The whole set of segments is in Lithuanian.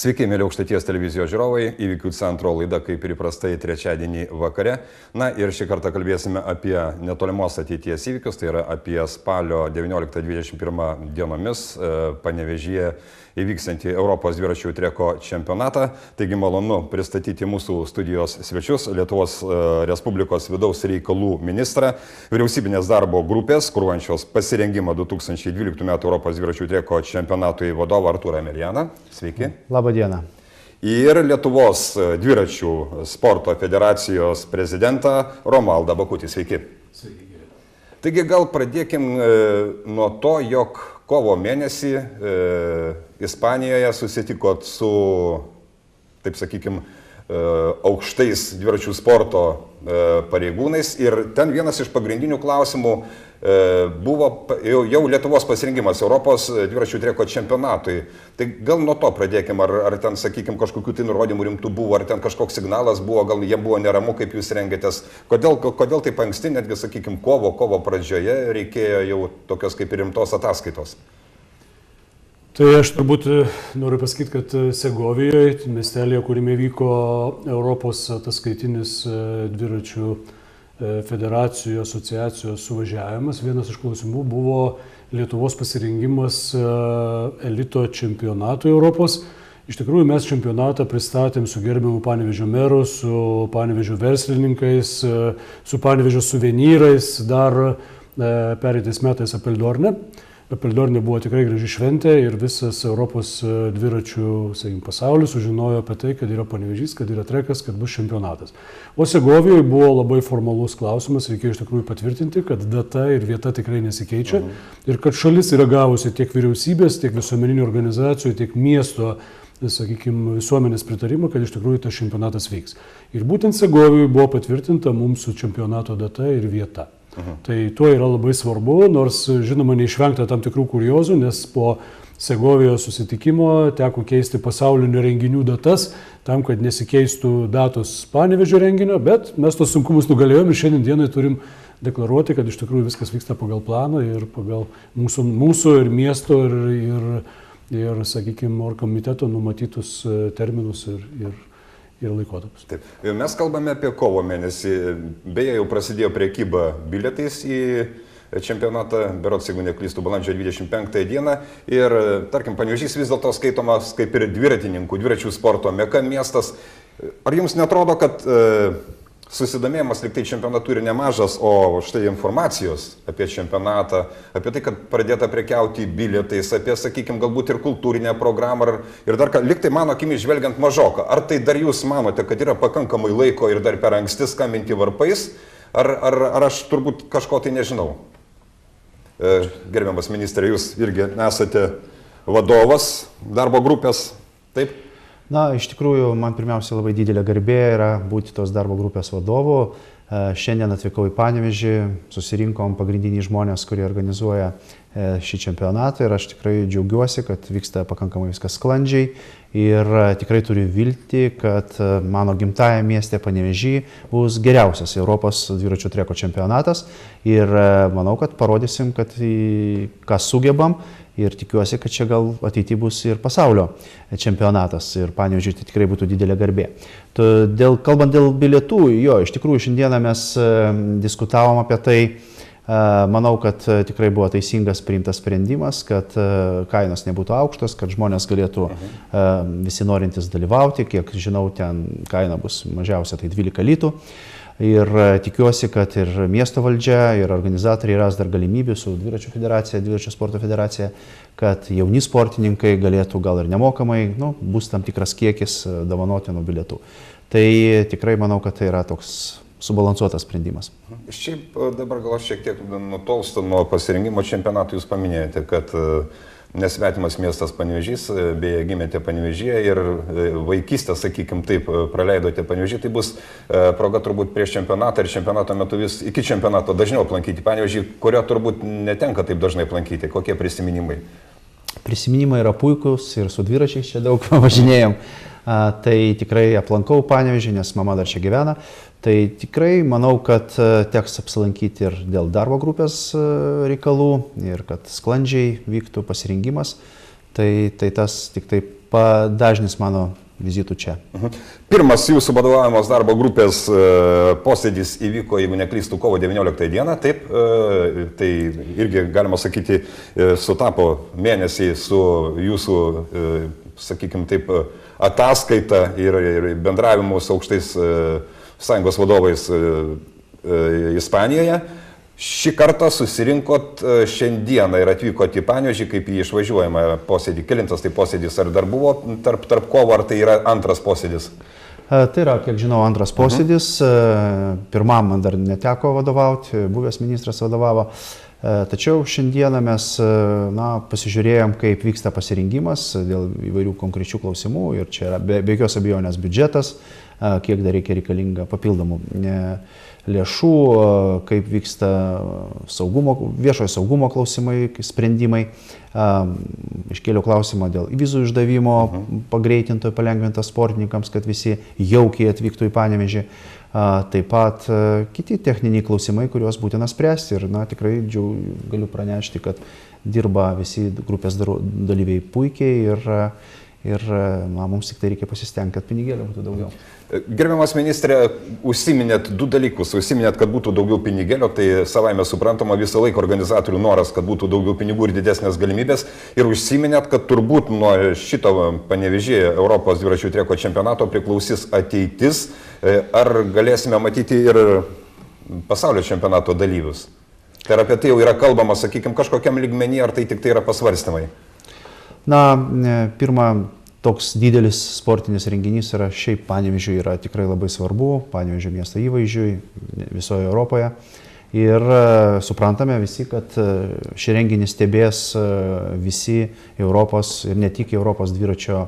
Sveiki, mėly Aukštaitijos televizijos žiūrovai, įvykių centro laida kaip ir įprastai trečiadienį vakare. Na ir šį kartą kalbėsime apie netolimos ateities įvykius, tai yra apie spalio 19-21 dienomis Panevėžyje įvyksiantį Europos dviračių treko čempionatą. Taigi malonu pristatyti mūsų studijos svečius, Lietuvos Respublikos vidaus reikalų ministrą, vyriausybinės darbo grupės, kuruojančios pasirengimą 2012 m. Europos dviračių treko čempionatui vadovą Artūrą Emelianą. Sveiki. Labą dieną. Ir Lietuvos dviračių sporto federacijos prezidentą Romualdą Bakutį. Sveiki. Sveiki. Taigi gal pradėkim nuo to, jog kovo mėnesį Ispanijoje susitikot su, taip sakykim, aukštais dviračių sporto pareigūnais ir ten vienas iš pagrindinių klausimų buvo jau Lietuvos pasirinkimas Europos dviračių treko čempionatui. Tai gal nuo to pradėkim, ar ten, sakykime, kažkokių tai nurodymų rimtų buvo, ar ten kažkoks signalas buvo, gal jie buvo neramu, kaip jūs rengėtės. Kodėl taip anksti, netgi, sakykime, kovo pradžioje reikėjo jau tokios kaip ir rimtos ataskaitos? Tai aš turbūt noriu pasakyti, kad Segovijoje, miestelėje, kurime vyko Europos ataskaitinis dviračių federacijų asociacijos suvažiavimas, vienas iš klausimų buvo Lietuvos pasirengimas elito čempionatui Europos. Iš tikrųjų, mes čempionatą pristatėm su gerbiamu Panevėžio meru, su Panevėžio verslininkais, su Panevėžio suvenyrais dar pereitais metais Apeldorne. Apeldorne buvo tikrai graži šventė ir visas Europos dviračių pasaulis sužinojo apie tai, kad yra Panevėžys, kad yra trekas, kad bus čempionatas. O Segovijoje buvo labai formalus klausimas, reikėjo iš tikrųjų patvirtinti, kad data ir vieta tikrai nesikeičia ir kad šalis yra gavusi tiek vyriausybės, tiek visuomeninių organizacijų, tiek miesto, sakykime, visuomenės pritarimą, kad iš tikrųjų tas čempionatas vyks. Ir būtent Segovijoje buvo patvirtinta mums su čempionato data ir vieta. Tai tuo yra labai svarbu, nors žinoma neišvengta tam tikrų kuriozų, nes po Segovijos susitikimo teko keisti pasaulinių renginių datas, tam, kad nesikeistų datos Panevėžio renginio, bet mes tos sunkumus nugalėjome ir šiandien dienai turim deklaruoti, kad iš tikrųjų viskas vyksta pagal planą ir pagal mūsų ir miesto ir sakykime, komiteto numatytus terminus ir laikotarpius. Taip. Mes kalbame apie kovo mėnesį. Beje, jau prasidėjo prekyba bilietais į čempionatą, berods, jeigu neklystu, balandžio 25 dieną. Ir, tarkim, Panevėžys vis dėlto skaitomas kaip ir dviratininkų sporto meka miestas. Ar jums netrodo, kad susidomėjimas lyg tai čempionatu ir nemažas, o štai informacijos apie čempionatą, apie tai, kad pradėta prekiauti bilietais, apie, sakykime, galbūt ir kultūrinę programą ir dar ką, lyg tai mano akimis žvelgiant mažoka. Ar tai dar jūs manote, kad yra pakankamai laiko ir dar per anksti skambinti varpais, ar aš turbūt kažko tai nežinau? Gerbiamas ministrė, jūs irgi esate vadovas darbo grupės, taip? Na, iš tikrųjų, man pirmiausia labai didelė garbė yra būti tos darbo grupės vadovu. Šiandien atvykau į Panevėžį, susirinkom pagrindiniai žmonės, kurie organizuoja šį čempionatą ir aš tikrai džiaugiuosi, kad vyksta pakankamai viskas sklandžiai ir tikrai turiu viltį, kad mano gimtajame mieste Panevėžy bus geriausias Europos dviračių treko čempionatas ir manau, kad parodysim, kad ką sugebam. Ir tikiuosi, kad čia gal ateityje bus ir pasaulio čempionatas ir Panevėžiui tai tikrai būtų didelė garbė. Kalbant dėl bilietų, jo, iš tikrųjų šiandieną mes diskutavom apie tai, manau, kad tikrai buvo teisingas priimtas sprendimas, kad kainos nebūtų aukštos, kad žmonės galėtų visi norintys dalyvauti, kiek žinau, ten kaina bus mažiausia tai 12 litų. Ir tikiuosi, kad ir miesto valdžia, ir organizatoriai ras dar galimybių su dviračių federacija, dviračių sporto federacija, kad jauni sportininkai galėtų gal ir nemokamai, bus tam tikras kiekis dovanotinų bilietų. Tai tikrai manau, kad tai yra toks subalansuotas sprendimas. Šiaip dabar gal aš šiek tiek nutolstu nuo pasirengimo čempionatų. Jūs paminėjote, kad nesvetimas miestas Panevėžys, beje, gimėte Panevėžyje ir vaikystę, sakykime, taip praleidote Panevėžyje, tai bus proga turbūt prieš čempionatą ir čempionato metu vis iki čempionato dažniau aplankyti Panevėžį, kurio turbūt netenka taip dažnai aplankyti. Kokie prisiminimai? Prisiminimai yra puikus ir su dviračiais čia daug važinėjom. Tai tikrai aplankau Panevėžį, nes mama dar čia gyvena. Tai tikrai manau, kad teks apsilankyti ir dėl darbo grupės reikalų ir kad sklandžiai vyktų pasirengimas. Tai tas tik taip padažnis mano vizitų čia. Pirmas jūsų vadovaujamos darbo grupės posėdis įvyko, jeigu neklystu, kovo 19 dieną. Taip, tai irgi galima sakyti, sutapo mėnesiai su jūsų, sakykime taip, ataskaita ir bendravimu su aukštais sąjungos vadovais Ispanijoje. Šį kartą susirinkot šiandieną ir atvykot į Panevėžį kaip į išvažiuojamą posėdį. Kelintas tai posėdis, ar dar buvo tarp kovo, ar tai yra antras posėdis? Tai yra, kiek žinau, antras posėdis. Pirmam man dar neteko vadovauti, buvęs ministras vadovavo. Tačiau šiandieną mes pasižiūrėjom, kaip vyksta pasirengimas dėl įvairių konkrečių klausimų ir čia yra be jokios abejonės biudžetas, kiek dar reikalinga papildomų lėšų, kaip vyksta viešojo saugumo klausimai, sprendimai. Iškėliau klausimą dėl vizų išdavimo pagreitinto, palengvinto sportininkams, kad visi jaukiai atvyktų į Panevėžį. Taip pat kiti techniniai klausimai, kuriuos būtina spręsti. Ir tikrai galiu pranešti, kad dirba visi grupės dalyviai puikiai ir mums tik tai reikia pasistengti, kad pinigėlio būtų daugiau. Gerbiamas ministrė, užsiminėt du dalykus. Užsiminėt, kad būtų daugiau pinigėlio, tai savaime suprantama visą laiką organizatorių noras, kad būtų daugiau pinigų ir didesnės galimybės. Ir užsiminėt, kad turbūt nuo šito Panevėžyje Europos dviračių treko čempionato priklausys ateitis. Ar galėsime matyti ir pasaulio čempionato dalyvius? Tai ar apie tai jau yra kalbama, sakykime, kažkokiam lygmenį, ar tai tik tai yra pasvarstymai? Pirma, toks didelis sportinis renginys yra šiaip Panevėžiui yra tikrai labai svarbu, Panevėžio miesto įvaizdžiui visoje Europoje. Ir suprantame visi, kad šį renginį stebės visi Europos ir ne tik Europos dviračio,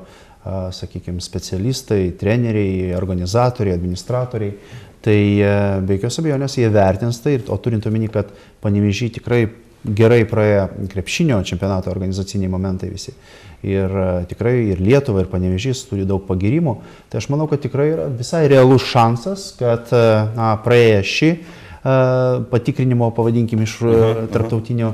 sakykime, specialistai, treneriai, organizatoriai, administratoriai. Tai be jokios abejonės jie vertins tai, o turint omeny, kad Panevėžy tikrai gerai praėjo krepšinio čempionato organizaciniai momentai visi. Ir tikrai ir Lietuva, ir Panevėžys turi daug pagyrimų. Tai aš manau, kad tikrai yra visai realus šansas, kad praėję šį patikrinimo, pavadinkim, iš tarptautinių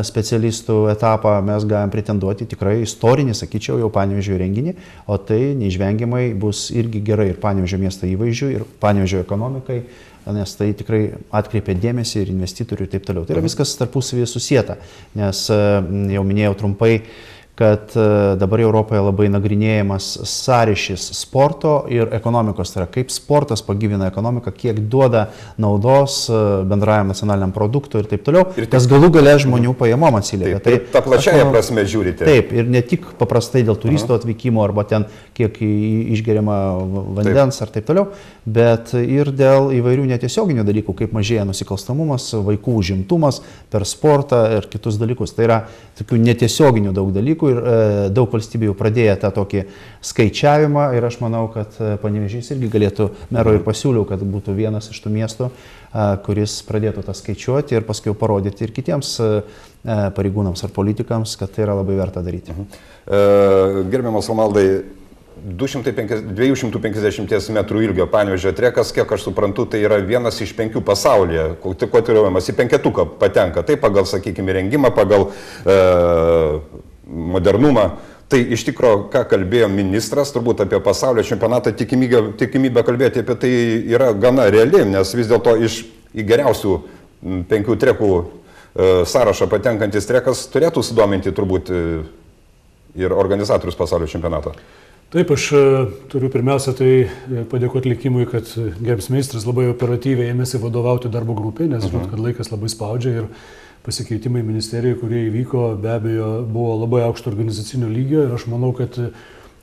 specialistų etapą mes galim pretenduoti tikrai istorinį, sakyčiau, jau Panevėžio renginį, o tai neišvengiamai bus irgi gerai ir Panevėžio miesto įvaizdžiui, ir Panevėžio ekonomikai, nes tai tikrai atkreipia dėmesį ir investitorių ir taip toliau. Tai yra viskas tarpusavyje susieta, nes jau minėjau trumpai, kad dabar Europoje labai nagrinėjamas sąryšis sporto ir ekonomikos. Tai yra, kaip sportas pagyvina ekonomiką, kiek duoda naudos bendrajam nacionaliniam produktui ir taip toliau, kas galų gale žmonių pajamom atsiliepia. Tai ta plačiaja prasme žiūrite. Taip, ir ne tik paprastai dėl turistų atvykimo arba ten kiek išgeriama vandens ar taip toliau, bet ir dėl įvairių netiesioginių dalykų, kaip mažėja nusikalstamumas, vaikų užimtumas per sportą ir kitus dalykus. Tai yra tokių netiesioginių daug dalykų. Ir daug valstybių jau pradėjo tą tokį skaičiavimą ir aš manau, kad Panevėžys irgi galėtų, mero ir pasiūliau, kad būtų vienas iš tų miestų, kuris pradėtų tą skaičiuoti ir paskui parodyti ir kitiems pareigūnams ar politikams, kad tai yra labai verta daryti. Gerbiamas Romaldai, 250 metrų ilgio Panevėžio trekas, kiek aš suprantu, tai yra vienas iš 5 pasaulyje, kotiruojamas į 5 patenka. Tai pagal, sakykime, rengimą, pagal modernumą. Tai iš tikrųjų, ką kalbėjo ministras, turbūt apie pasaulio čempionatą, tikimybė kalbėti apie tai yra gana reali, nes vis dėlto į geriausių 5 trekų sąrašą patenkantis trekas turėtų sudominti turbūt ir organizatorius pasaulio čempionato. Taip, aš turiu pirmiausia tai padėkoti likimui, kad gerbiamas ministras labai operatyviai ėmėsi vadovauti darbo grupėje, nes žinot, kad laikas labai spaudžia ir pasikeitimai ministerijoje, kurie įvyko, be abejo, buvo labai aukšto organizacinio lygio ir aš manau, kad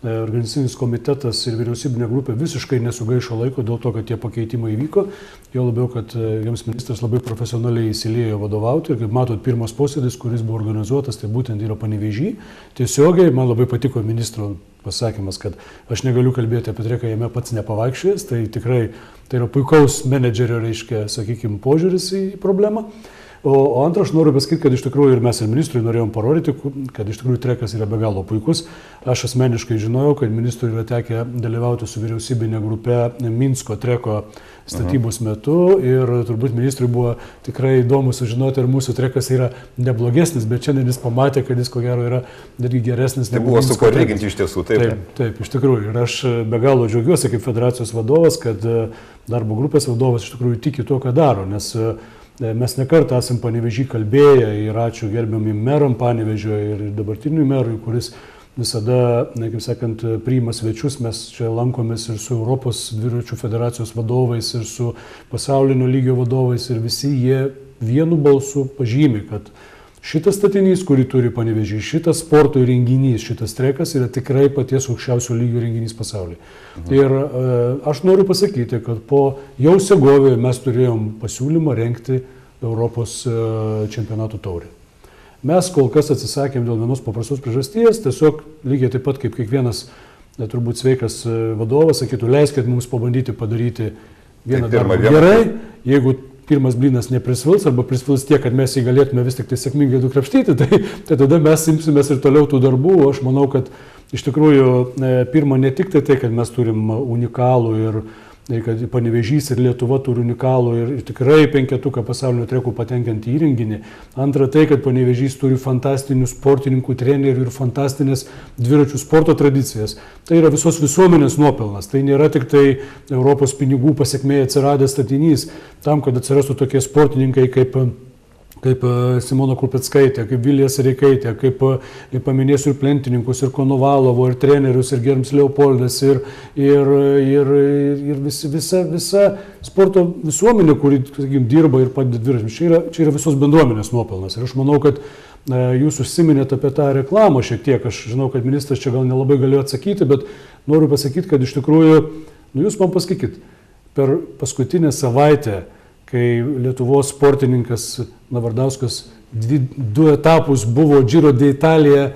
organizacinis komitetas ir vyriausybinė grupė visiškai nesugaišo laiko dėl to, kad tie pakeitimai įvyko. Jo labiau, kad jiems ministras labai profesionaliai įsiliejo vadovauti ir kaip matot, pirmas posėdis, kuris buvo organizuotas, tai būtent yra Panevėžy. Tiesiogiai, man labai patiko ministro pasakymas, kad aš negaliu kalbėti apie treką, jame pats nepavaikščiojęs, tai tikrai tai yra puikaus menedžerio, reiškia, sakykime, požiūris į problemą. O antra, aš noriu pasakyti, kad iš tikrųjų ir mes ir ministrui norėjom parodyti, kad iš tikrųjų trekas yra be galo puikus. Aš asmeniškai žinojau, kad ministrui yra tekę dalyvauti su vyriausybinė grupė Minsko treko statybos metu ir turbūt ministrui buvo tikrai įdomu sužinoti, ar mūsų trekas yra neblogesnis, bet šiandien jis pamatė, kad jis ko gero yra dargi geresnis. Tai buvo su kuo lyginti iš tiesų, taip. Taip, iš tikrųjų. Ir aš be galo džiaugiuosi kaip federacijos vadovas, kad darbo grupės vadovas iš tikrųjų tiki tuo, ką daro, nes mes nekartą esam Panevėžį kalbėję ir ačiū gerbiamim meram Panevėžio ir dabartiniui merui, kuris visada, kaip sakant, priima svečius. Mes čia lankomės ir su Europos dviračių federacijos vadovais, ir su pasaulinio lygio vadovais ir visi jie vienu balsu pažymi, kad šitas statinys, kurį turi Panevėžys, šitas sporto renginys, šitas trekas yra tikrai paties aukščiausio lygio renginys pasaulyje. Ir aš noriu pasakyti, kad po jau Segovijoje mes turėjom pasiūlymą rengti Europos čempionatų taurę. Mes kol kas atsisakėm dėl vienos paprastos priežasties, tiesiog lygiai taip pat kaip kiekvienas turbūt sveikas vadovas sakytų, leiskit mums pabandyti padaryti vieną darbą gerai, jeigu pirmas blynas neprisvils arba prisvils tiek, kad mes jį galėtume vis tik tai sėkmingai dukrapštyti, tai tada mes imsimės ir toliau tų darbų. Aš manau, kad iš tikrųjų pirma ne tik tai, kad mes turim unikalų ir kad Panevėžys ir Lietuva turi unikalų ir tikrai 5-tuką pasaulio trekų patenkantį įrenginį. Antra tai, kad Panevėžys turi fantastinių sportininkų, trenerių ir fantastinės dviračių sporto tradicijas. Tai yra visos visuomenės nuopelnas. Tai nėra tik tai Europos pinigų pasekmė atsiradęs statinys. Tam, kad atsirastų tokie sportininkai kaip Simona Krupeckaitė, kaip Vilija Sereikaitė, kaip paminėsiu ir plentininkus, ir Konovalovo, ir trenerius, ir Germs Leopoldas, ir visa sporto visuomenė, kuri, sakykim, dirba ir padeda dviračiams. Čia yra visos bendruomenės nuopelnas. Ir aš manau, kad jūs užsiminėte apie tą reklamą šiek tiek. Aš žinau, kad ministras čia gal nelabai galėjo atsakyti, bet noriu pasakyti, kad iš tikrųjų, jūs man pasakykit, per paskutinę savaitę, kai Lietuvos sportininkas Navardauskas 2 etapus buvo Giro d'Italia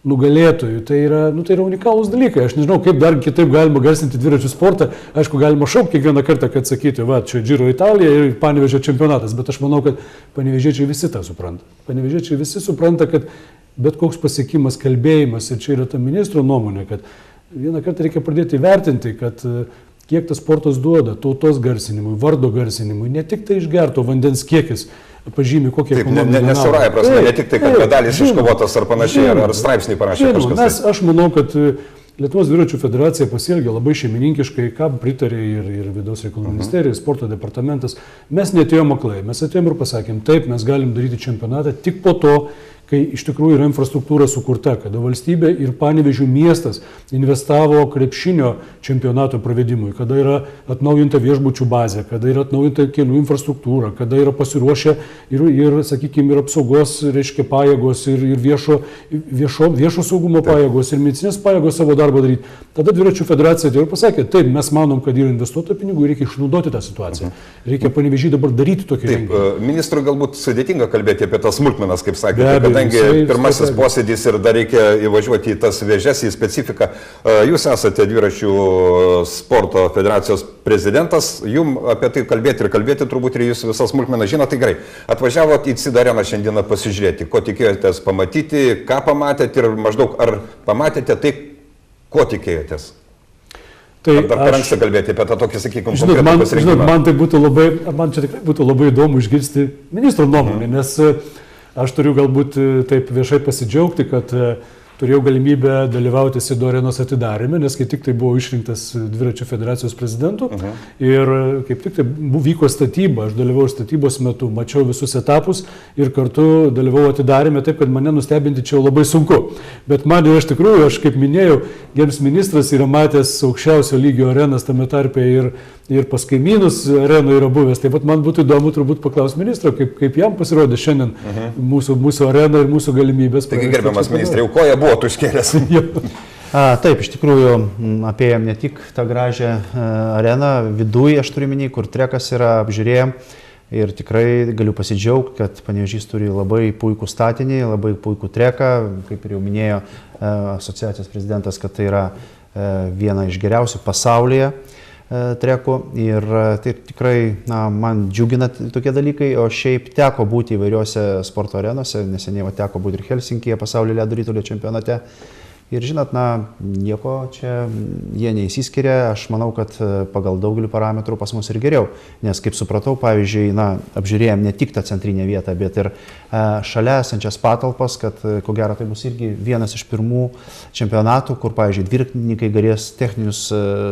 nugalėtojų, tai yra unikalūs dalykai. Aš nežinau, kaip dar kitaip galima garsinti dviračių sportą. Aišku, galima šaukti kiekvieną kartą, kad sakyti, va, čia Giro d'Italia ir Panevėžio čempionatas, bet aš manau, kad panevėžiečiai visi tą supranta. Panevėžiečiai visi supranta, kad bet koks pasiekimas, kalbėjimas, ir čia yra ta ministro nuomonė, kad vieną kartą reikia pradėti vertinti, kad kiek tas sportas duoda tautos garsinimui, vardo garsinimui, ne tik tai išgerto vandens kiekis pažymi kokie ekonominiai. Nesirąja prasme, ne tik tai, kad medalis iškovotas ar panašiai, ar straipsnį parašė kažkas. Aš manau, kad Lietuvos dviračių federacija pasielgė labai šeimininkiškai, kam pritarė ir Vidaus reikalų ministerija, ir sporto departamentas. Mes neatėjom aklai, mes atėjom ir pasakėm, taip, mes galim daryti čempionatą tik po to, kai iš tikrųjų yra infrastruktūra sukurta, kada valstybė ir Panevėžio miestas investavo krepšinio čempionato pravedimui, kada yra atnaujinta viešbučių bazė, kada yra atnaujinta kelių infrastruktūra, kada yra pasiruošę ir sakykime, ir apsaugos, reiškia, pajėgos, ir viešo saugumo pajėgos, ir medicinės pajėgos savo darbą daryti. Tada dviračių federacija ir pasakė, taip, mes manom, kad yra investuota pinigų, reikia išnaudoti tą situaciją. Reikia Panevėžį dabar daryti tokį renginį. Ministrui galbūt sudėtinga kalbėti apie tas smulkmenas, kaip sakėte, kadangi pirmasis posėdis ir dar reikia įvažiuoti į tas vėžes, į specifiką. Jūs esate dviračių sporto federacijos prezidentas, jums apie tai kalbėti turbūt ir jūs visas smulkmenas žinote, tai gerai. Atvažiavot į CID areną šiandieną pasižiūrėti, ko tikėjotės pamatyti, ką pamatėte ir maždaug ar pamatėte tai, ko tikėjotės. Tai dar per anksti kalbėti apie tą tokį, sakykime, konkretų pasirinkimą. Man čia tikrai būtų labai įdomu išgirsti ministro nuomonę, nes aš turiu galbūt taip viešai pasidžiaugti, kad turėjau galimybę dalyvauti CID arenos atidarime, nes kai tik tai buvau išrinktas dviračių federacijos prezidentu ir kaip tik tai vyko statyba, aš dalyvau statybos metu, mačiau visus etapus ir kartu dalyvau atidarime, taip kad mane nustebinti čia labai sunku. Bet man iš tikrųjų, aš kaip minėjau, Germs ministras yra matęs aukščiausio lygio arenas tame tarpe ir pas kaimynus arenų yra buvęs. Taip pat man būtų įdomu turbūt paklausti ministro, kaip jam pasirodė šiandien mūsų arena ir mūsų galimybės. Taigi, gerbiamas ministrė, jau koja buvo tu iškėlęs. Taip, iš tikrųjų apėjom ne tik tą gražią areną, viduje aš turiu minį, kur trekas yra, apžiūrėjom. Ir tikrai galiu pasidžiaugti, kad Panevėžys turi labai puikų statinį, labai puikų treką, kaip ir jau minėjo asociacijos prezidentas, kad tai yra viena iš geriausių pasaulyje. trekų ir tai tikrai man džiugina tokie dalykai, o šiaip teko būti įvairiuose sporto arenose, neseniai teko būti ir Helsinkyje pasaulio ledo ritulio čempionate. Ir žinot, nieko čia jie neįsiskiria, aš manau, kad pagal daugelį parametrų pas mus ir geriau, nes kaip supratau, pavyzdžiui, apžiūrėjom ne tik tą centrinę vietą, bet ir šalia esančias patalpas, kad ko gero tai bus irgi vienas iš pirmų čempionatų, kur, pavyzdžiui, dviratininkai galės techninius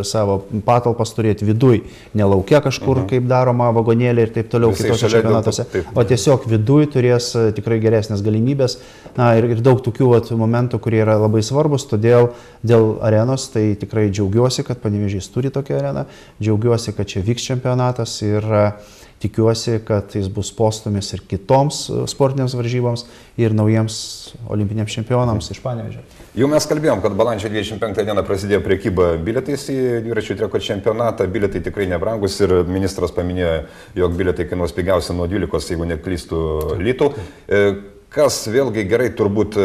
savo patalpas turėti viduj, ne laukia kažkur, kaip daroma vagonėlė ir taip toliau kitose čempionatuose, o tiesiog viduj turės tikrai geresnės galimybės ir daug tokių momentų, kurie yra labai svarbus, todėl dėl arenos tai tikrai džiaugiuosi, kad Panevėžys turi tokią areną, džiaugiuosi, kad čia vyks čempionatas ir tikiuosi, kad jis bus postūmis ir kitoms sportinėms varžyboms ir naujiems olimpiniams čempionams iš Panevėžio. Jau mes kalbėjom, kad balandžio 25 dieną prasidėjo prekyba bilietais į dviračių treko čempionatą, bilietai tikrai nebrangus ir ministras paminėjo, jog bilietai kainuos pigiausia nuo 12, jeigu neklystu, litų. Kas vėlgi gerai, turbūt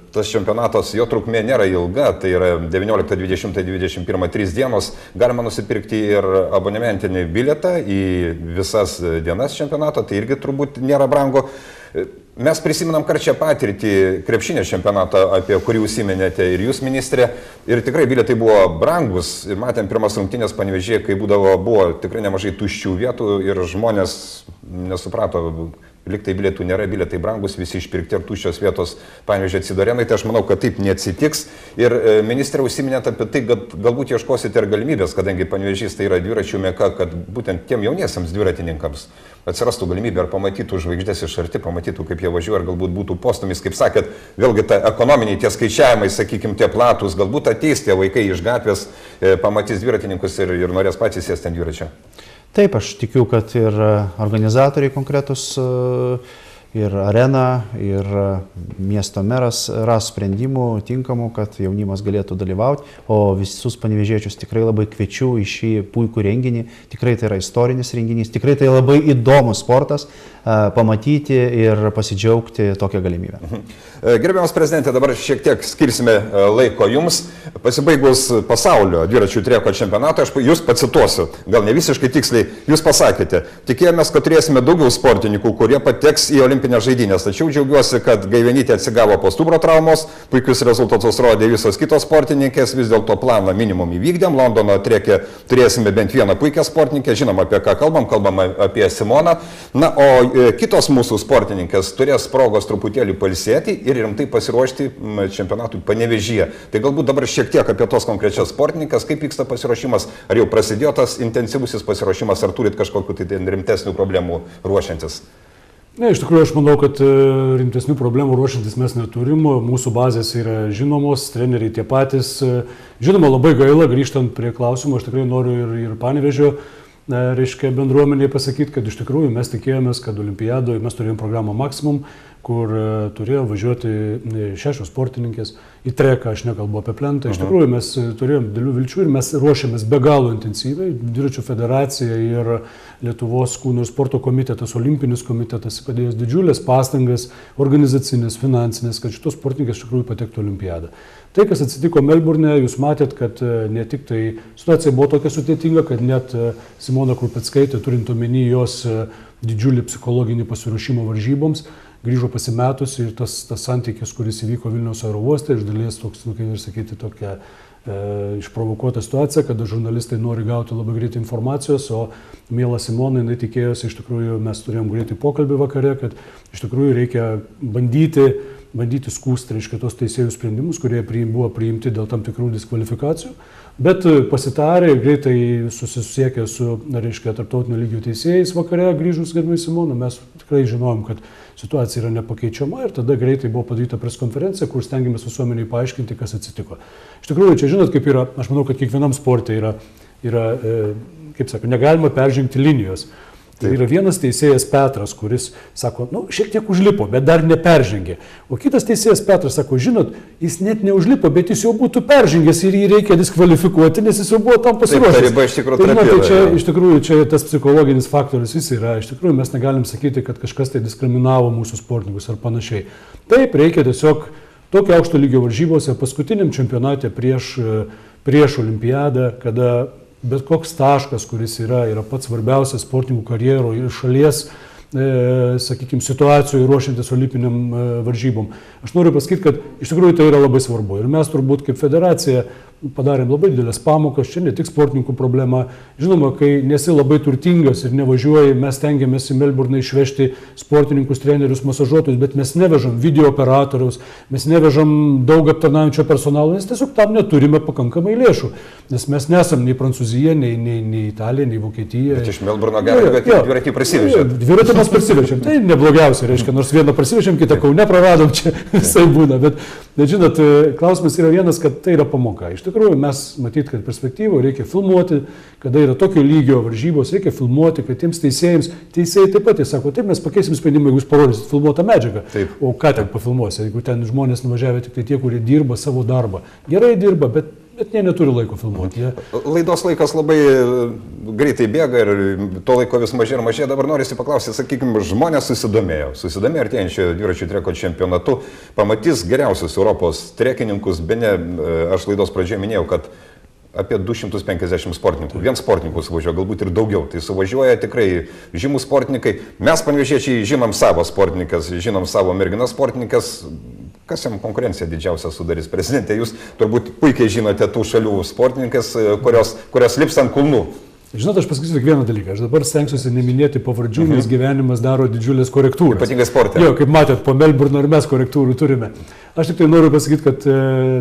tas čempionatas, jo trukmė nėra ilga, tai yra 19, 20, 21, 3 dienos, galima nusipirkti ir abonementinį bilietą į visas dienas čempionato, tai irgi turbūt nėra brangu. Mes prisimenam karčią patirtį krepšinio čempionato, apie kurį užsiminėte ir jūs, ministrė, ir tikrai bilietai buvo brangus, matėm pirmas rungtynės Panevėžyje, kai buvo tikrai nemažai tuščių vietų ir žmonės nesuprato, liktai bilietų nėra, bilietai brangus, visi išpirkti ir tuščios vietos Panevėžio Atsidorenai, tai aš manau, kad taip neatsitiks. Ir ministrė užsiminėte apie tai, kad galbūt ieškosite ir galimybės, kadangi Panevėžys tai yra dviračių meka, kad būtent tiem jauniesiams dviratininkams atsirastų galimybė ar pamatytų žvaigždės iš arti, pamatytų, kaip jie važiuoja, ar galbūt būtų postūmis, kaip sakėt, vėlgi ta ekonominiai tie skaičiavimai, sakykime, tie platus, galbūt ateis tie vaikai iš gatvės, pamatys dviratininkus ir norės patys sėsti ant dviračio. Taip, aš tikiu, kad ir organizatoriai konkretus, ir arena, ir miesto meras ras sprendimų tinkamų, kad jaunimas galėtų dalyvauti, o visus panevėžiečius tikrai labai kviečiu į šį puikų renginį. Tikrai tai yra istorinis renginys, tikrai tai labai įdomus sportas, pamatyti ir pasidžiaugti tokią galimybę. Gerbiamas prezidentė, dabar šiek tiek skirsime laiko jums. Pasibaigus pasaulio dviračių treko čempionatą, aš jūs pacituosiu, gal ne visiškai tiksliai, jūs pasakėte, tikėjomės, kad turėsime daugiau sportininkų, kurie pateks į olimpinės žaidynės, tačiau džiaugiuosi, kad Gaivenytė atsigavo po stuburo traumos, puikius rezultatus rodė visos kitos sportininkės, vis dėlto planą minimum įvykdėm, Londono treke turėsime bent vieną puikią sportininkę, žinom apie ką kalbam apie Simoną, na, o kitos mūsų sportininkės turės progos truputėlį pailsėti ir rimtai pasiruošti čempionatui Panevėžyje. Tai galbūt dabar šiek tiek apie tos konkrečias sportininkas, kaip vyksta pasiruošimas, ar jau prasidėjo tas intensyvusis pasiruošimas, ar turit kažkokiu tai rimtesnių problemų ruošiantis? Ne, iš tikrųjų aš manau, kad rimtesnių problemų ruošiantis mes neturim, mūsų bazės yra žinomos, treneriai tie patys. Žinoma, labai gaila, grįžtant prie klausimų, aš tikrai noriu ir Panevėžio bendruomeniai pasakyti, kad iš tikrųjų mes tikėjomės, kad olimpiadoje mes turėjom programą Maximum, kur turėjo važiuoti 6 sportininkės į treką, aš nekalbu apie plentą. Iš tikrųjų mes turėjom didelių vilčių ir mes ruošiamės be galo intensyviai. Dviračių federacija ir Lietuvos kūno ir sporto komitetas, olimpinis komitetas padėjęs didžiulės pastangas, organizacinės, finansinės, kad šitos sportininkės iš tikrųjų patektų olimpiadą. Tai, kas atsitiko Melburne, jūs matėt, kad ne tik tai situacija buvo tokia sudėtinga, kad net Simona Krupeckaitė, turint omeny jos didžiulį psichologinį pasiruošimą varžyboms, grįžo pasimetusi ir tas santykis, kuris įvyko Vilniaus oro uoste, iš dalies toks, kaip ir sakyti, tokia išprovokuota situacija, kada žurnalistai nori gauti labai greitai informacijos, o miela Simona, jinai tikėjosi, iš tikrųjų mes turėjom greitai pokalbį vakare, kad iš tikrųjų reikia bandyti skųsti, reiškia, tos teisėjų sprendimus, kurie buvo priimti dėl tam tikrų diskvalifikacijų, bet pasitarė ir greitai susisiekė su, reiškia, tarptautinio lygio teisėjais vakare, grįžus gerbiamai Simona, mes tikrai žinojom, kad situacija yra nepakeičiama ir tada greitai buvo padaryta preskonferencija, kur stengiamės visuomeniai paaiškinti, kas atsitiko. Iš tikrųjų, čia žinot, kaip yra, aš manau, kad kiekvienam sporte yra kaip sako, negalima peržengti linijos. Tai yra vienas teisėjas Petras, kuris sako, šiek tiek užlipo, bet dar neperžengė. O kitas teisėjas Petras sako, žinot, jis net neužlipo, bet jis jau būtų peržengęs ir jį reikia diskvalifikuoti, nes jis jau buvo tam pasiruošęs. Taip, ta riba iš tikrųjų trapėra. Tai čia iš tikrųjų čia tas psichologinis faktorius jis yra. Iš tikrųjų mes negalim sakyti, kad kažkas tai diskriminavo mūsų sportininkus ar panašiai. Taip, reikia tiesiog tokio aukšto lygio varžybose, paskutiniam čempionate prieš olimpiadą, kada bet koks taškas, kuris yra pats svarbiausias sportininkų karjerų ir šalies, sakykime, situacijų ruošiantis olimpiniam varžybom. Aš noriu pasakyti, kad iš tikrųjų tai yra labai svarbu. Ir mes turbūt kaip federacija padarėm labai didelės pamokas, čia ne tik sportininkų problema. Žinoma, kai nesi labai turtingas ir nevažiuoji, mes tengiamės į Melburną išvežti sportininkus, trenerius, masažuotojus, bet mes nevežam video operatoriaus, mes nevežam daug aptarnaujančio personalo, nes tiesiog tam neturime pakankamai lėšų. Nes mes nesam nei Prancūzija, nei Italija, nei Vokietija. Bet iš Melburno gali, bet dviratį prasivežėm. Dviratį mes prasivežėm, tai neblogiausia, reiškia, nors vieną prasivežėm, kitą Kaune praradom, čia visai būna. Bet žinot, klausimas yra vienas, kad tai yra pamoka. Iš tikrųjų, mes matyt, kad perspektyvoje reikia filmuoti, kada yra tokio lygio varžybos, reikia filmuoti, kad tiems teisėjai taip pat, jie sako, taip mes pakeisim sprendimą, jeigu jūs parodysit filmuotą medžiagą. Taip. O ką ten pafilmuosi, jeigu ten žmonės nuvažiavę tik tai tie, kurie dirba savo darbą. Gerai dirba, bet jie neturi laiko filmuoti. Laidos laikas labai greitai bėga ir to laiko vis mažai ir mažai. Dabar norisi paklausyti, sakykime, žmonės susidomėjo artėjančio dviračių treko čempionatu, pamatys geriausius Europos trekininkus, bene aš laidos pradžioje minėjau, kad apie 250 sportininkų. Vien sportininkų suvažiuoja, galbūt ir daugiau. Tai suvažiuoja tikrai žymus sportininkai. Mes panevėžiečiai žinom savo sportininkas, žinom savo merginas sportininkas. Kas jam konkurencija didžiausia sudarys? Prezidentė, jūs turbūt puikiai žinote tų šalių sportininkas, kurios lips ant kulnų. Žinot, aš pasakysiu tik vieną dalyką. Aš dabar stengsiuosi neminėti pavardžių, nes gyvenimas daro didžiulės korektūras. Ypatingai sporte. Jo, kaip matėt, po Melburno ir mes korektūrų turime. Aš tik tai noriu pasakyti, kad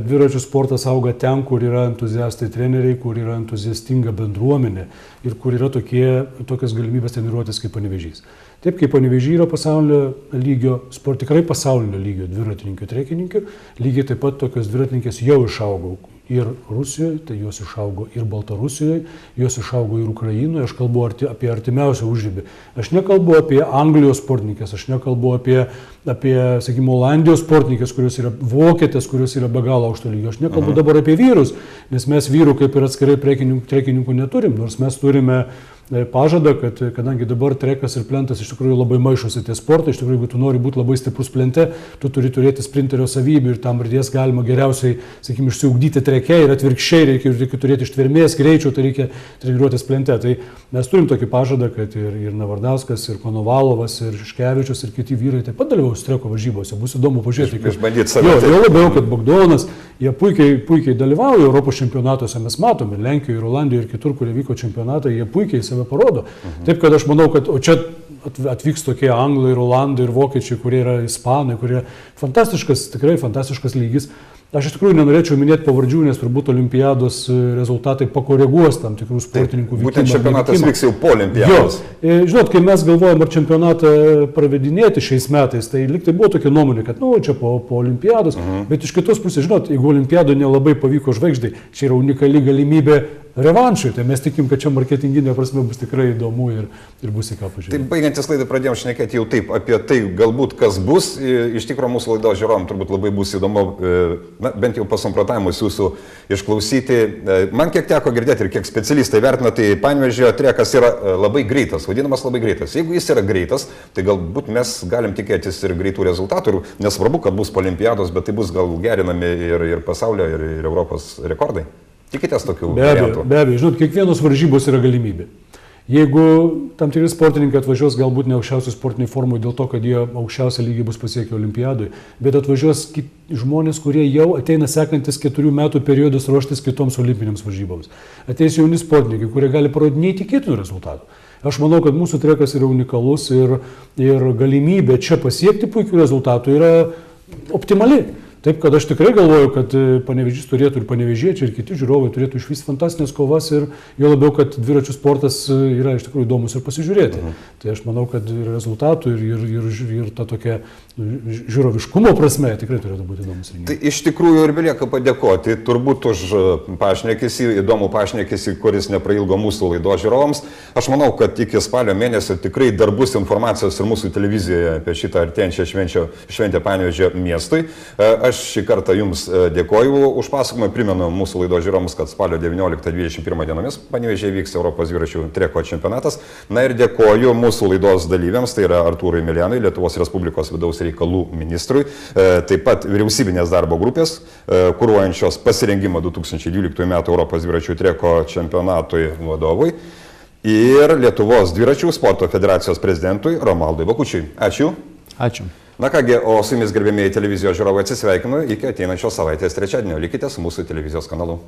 dviračių sportas auga ten, kur yra entuziastai treneriai, kur yra entuziastinga bendruomenė ir kur yra tokios galimybės treniruotis kaip Panevėžys. Taip kaip Panevėžys yra pasaulinio lygio, tikrai pasaulinio lygio dviratininkių, trekininkių, lygiai taip pat tokios dviratininkės jau išaugo ir Rusijoje, tai jos išaugo ir Baltarusijoje, jos išaugo ir Ukrainoje, aš kalbu apie artimiausią užribį. Aš nekalbu apie Anglijos sportininkės, aš nekalbu apie sakykime, Olandijos sportininkės, kurios yra vokietės, kurios yra be galo aukšto lygio. Aš nekalbu dabar apie vyrus, nes mes vyrų kaip ir atskirai trekininkų neturim, nors mes turime pažadą, kad kadangi dabar trekas ir plentas iš tikrųjų labai maišosi tie sportai, iš tikrųjų, jeigu tu nori būti labai stiprus plente, tu turi turėti sprinterio savybių ir tam jas galima geriausiai, sakykime, išsiugdyti treke ir atvirkščiai reikia turėti ištvermės, greičio, tai reikia treniruotis plente. Tai mes turim tokį pažadą, kad ir Navardauskas, ir Konovalovas, ir Šiškevičius, ir kiti vyrai taip pat dalyvaus treko varžybose. Bus įdomu pažiūrėti. Išbandyti save. Jo labiau, kad Bogdanas, jie puikiai dalyvauja Europos čempionatuose, mes matome, Lenkijoje, ir Olandijoje, ir kitur, kurie vyko čempionatai, jie puikiai save parodo. Taip, kad aš manau, kad čia atvyks tokie anglai, ir olandai, ir vokiečiai, kurie yra ispanai, kurie tikrai fantastiškas lygis. Aš iš tikrųjų nenorėčiau minėti pavardžių, nes turbūt olimpiados rezultatai pakoreguos tam tikrų sportininkų vykimą. Būtent čempionatas vyks jau po olimpiados. Žinot, kai mes galvojam, ar čempionatą pravedinėti šiais metais, tai lyg tai buvo tokia nuomonė, kad čia po olimpiados, bet iš kitos pusės, žinot, jeigu olimpiado nelabai pavyko žvaigždai, čia yra unikali galimybė revanšui, tai mes tikim, kad čia marketinginė prasme bus tikrai įdomu ir bus į ką pažiūrėti. Tai baigiantis laidą pradėjom šnekėti jau taip apie tai, galbūt kas bus. Iš tikrųjų mūsų laidos žiūrovam turbūt labai bus įdomu, bent jau pasamprotavimus jūsų išklausyti. Man kiek teko girdėti ir kiek specialistai vertina, tai Panevėžio trekas yra labai greitas, vadinamas labai greitas. Jeigu jis yra greitas, tai galbūt mes galim tikėtis ir greitų rezultatų. Nesvarbu, kad bus po olimpiados, bet tai bus gal gerinami ir pasaulio, ir Europos rekordai. Tikitės tokių variantų? Be abejo, žinot, kiekvienos varžybos yra galimybė. Jeigu tam tikri sportininkai atvažiuos galbūt ne aukščiausiai sportiniai formai dėl to, kad jie aukščiausią lygį bus pasiekę olimpiadoje, bet atvažiuos žmonės, kurie jau ateina sekantis 4 metų periodus ruoštis kitoms olimpinėms varžyboms. Ateis jauni sportininkai, kurie gali parodyti neįtikėtinų rezultatų. Aš manau, kad mūsų trekas yra unikalus ir galimybė čia pasiekti puikių rezultatų yra optimali. Taip, kad aš tikrai galvoju, kad Panevėžys turėtų ir panevėžiečiai, ir kiti žiūrovai turėtų išvysti fantastinės kovas ir jo labiau, kad dviračių sportas yra iš tikrųjų įdomus ir pasižiūrėti. Tai aš manau, kad ir rezultatų, ir ta tokia žiūroviškumo prasme tikrai turėtų būti įdomus renginys. Tai iš tikrųjų ir belieka padėkoti turbūt už pašnekesį, įdomų pašnekesį, kuris neprailgo mūsų laidos žiūrovams. Aš manau, kad iki spalio mėnesio tikrai dar bus informacijos ir mūsų televizijoje apie šitą artėjančią šventę Panevėžio miestui. aš šį kartą Jums dėkoju už pasakojimą. Primenu mūsų laidos žiūrovams, kad spalio 19-21 dienomis Panevėžyje vyks Europos dviračių treko čempionatas. Na ir dėkoju mūsų laidos dalyviams, tai yra Artūrui Milianui, Lietuvos Respublikos vidaus reikalų ministrui, taip pat vyriausybinės darbo grupės, kuruojančios pasirengimą 2012 m. Europos dviračių treko čempionatui vadovui ir Lietuvos dviračių sporto federacijos prezidentui Romaldui Bakučiui. Ačiū. Ačiū. Na kągi, o su Jumis gerbėmėjai televizijos žiūrovai atsisveikinu iki ateinančios savaitės trečiadienio. Likite su mūsų televizijos kanalu.